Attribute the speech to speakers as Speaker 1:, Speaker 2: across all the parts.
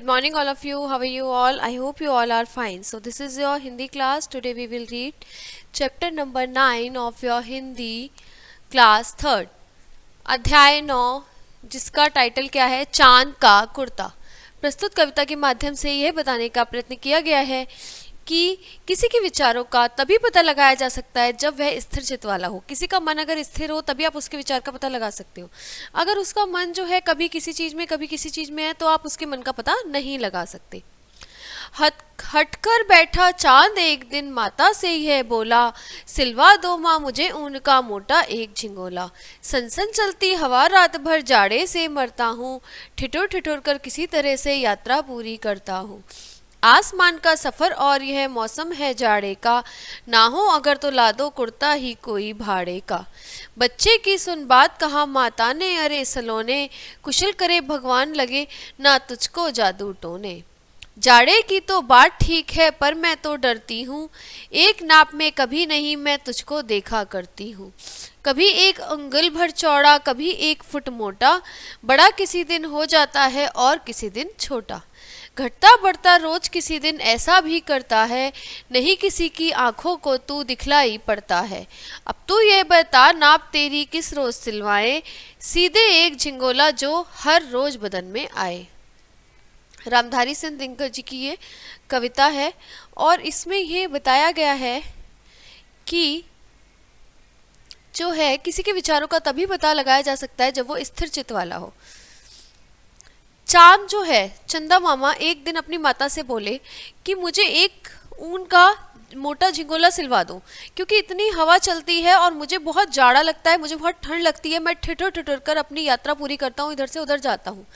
Speaker 1: Good morning all of you. How are you all? I hope you all are fine. So this is your Hindi class. Today we will read chapter number 9 of your Hindi class 3rd. अध्याय 9 जिसका title क्या है, चांद का कुर्ता। प्रस्तुत कविता के माध्यम से यह बताने का प्रयत्न किया गया है कि किसी के विचारों का तभी पता लगाया जा सकता है जब वह स्थिर चित्त वाला हो। किसी का मन अगर स्थिर हो तभी आप उसके विचार का पता लगा सकते हो। अगर उसका मन जो है कभी किसी चीज में कभी किसी चीज में है तो आप उसके मन का पता नहीं लगा सकते। हटकर बैठा चांद एक दिन माता से यह बोला, सिलवा दो माँ मुझे ऊन का मोटा एक झिंगोला। सनसन चलती हवा रात भर जाड़े से मरता हूँ, ठिठुर ठिठुर कर किसी तरह से यात्रा पूरी करता हूँ। आसमान का सफर और यह मौसम है जाड़े का, ना हो अगर तो ला दो कुर्ता ही कोई भाड़े का। बच्चे की सुन बात कहा माता ने, अरे सलोने कुशल करे भगवान लगे ना तुझको जादू टोने। जाड़े की तो बात ठीक है पर मैं तो डरती हूँ, एक नाप में कभी नहीं मैं तुझको देखा करती हूँ। कभी एक अंगुल भर चौड़ा कभी 1 फुट मोटा, बड़ा किसी दिन हो जाता है और किसी दिन छोटा। घटता बढ़ता रोज किसी दिन ऐसा भी करता है, नहीं किसी की आंखों को तू दिखलाई पड़ता है। अब तू ये बता नाप तेरी किस रोज सिलवाए, सीधे एक झिंगोला जो हर रोज बदन में आए। रामधारी सिंह दिनकर जी की ये कविता है और इसमें ये बताया गया है कि जो है किसी के विचारों का तभी पता लगाया जा सकता है जब वो स्थिर चित्त वाला हो। चांद जो है, चंदा मामा एक दिन अपनी माता से बोले कि मुझे एक ऊन का मोटा झिंगोला सिलवा दो, क्योंकि इतनी हवा चलती है और मुझे बहुत जाड़ा लगता है, मुझे बहुत ठंड लगती है, मैं ठिठुर ठिठुर कर अपनी यात्रा पूरी करता हूँ, इधर से उधर जाता हूँ।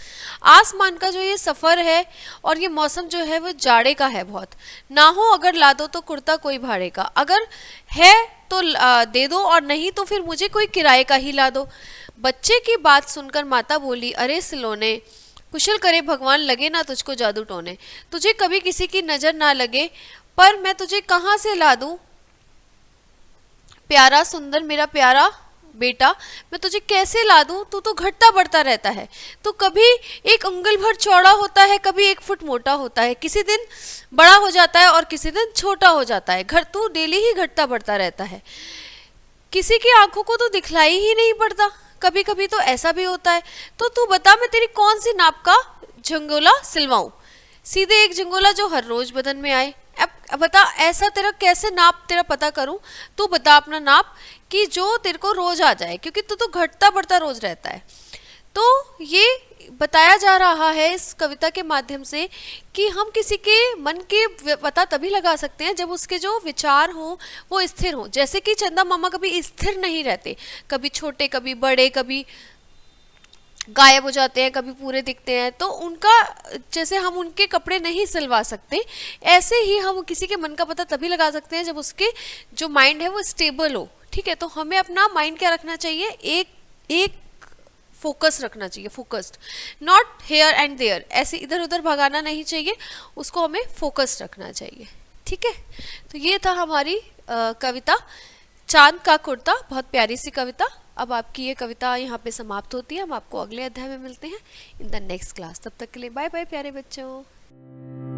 Speaker 1: आसमान का जो ये सफ़र है और ये मौसम जो है वो जाड़े का है बहुत, ना हो अगर ला दो तो कुर्ता कोई भाड़े का, अगर है तो दे दो और नहीं तो फिर मुझे कोई किराए का ही ला दो। बच्चे की बात सुनकर माता बोली, अरे सिलोने कुशल करे भगवान लगे ना तुझको जादू टोने। तुझे कभी किसी की नजर ना लगे पर मैं तुझे कहाँ से ला दूं प्यारा सुंदर मेरा प्यारा बेटा, मैं तुझे कैसे ला दूं, तू तो घटता बढ़ता रहता है। तो कभी 1 अंगुल भर चौड़ा होता है कभी 1 फुट मोटा होता है, किसी दिन बड़ा हो जाता है और किसी दिन छोटा हो जाता है। घर तू डेली ही घटता बढ़ता रहता है, किसी की आंखों को तो दिखलाई ही नहीं पड़ता, कभी कभी तो ऐसा भी होता है। तो तू बता मैं तेरी कौन सी नाप का झिंगोला सिलवाऊं, सीधे एक झिंगोला जो हर रोज बदन में आए। अब बता ऐसा तेरा कैसे नाप तेरा पता करूं, तू बता अपना नाप कि जो तेरे को रोज आ जाए, क्योंकि तू तो घटता बढ़ता रोज रहता है। तो ये बताया जा रहा है इस कविता के माध्यम से कि हम किसी के मन के पता तभी लगा सकते हैं जब उसके जो विचार हों वो स्थिर हों। जैसे कि चंदा मामा कभी स्थिर नहीं रहते, कभी छोटे कभी बड़े, कभी गायब हो जाते हैं, कभी पूरे दिखते हैं। तो उनका जैसे हम उनके कपड़े नहीं सिलवा सकते, ऐसे ही हम किसी के मन का पता तभी लगा सकते हैं जब उसके जो माइंड है वो स्टेबल हो। ठीक है, तो हमें अपना माइंड क्या रखना चाहिए, एक फोकस रखना चाहिए, focused, not here and there, ऐसे इधर उधर भगाना नहीं चाहिए, उसको हमें फोकस्ड रखना चाहिए। ठीक है, तो ये था हमारी कविता चांद का कुर्ता, बहुत प्यारी सी कविता। अब आपकी ये कविता यहाँ पे समाप्त होती है, हम आपको अगले अध्याय में मिलते हैं इन द नेक्स्ट क्लास। तब तक के लिए बाय बाय प्यारे बच्चों।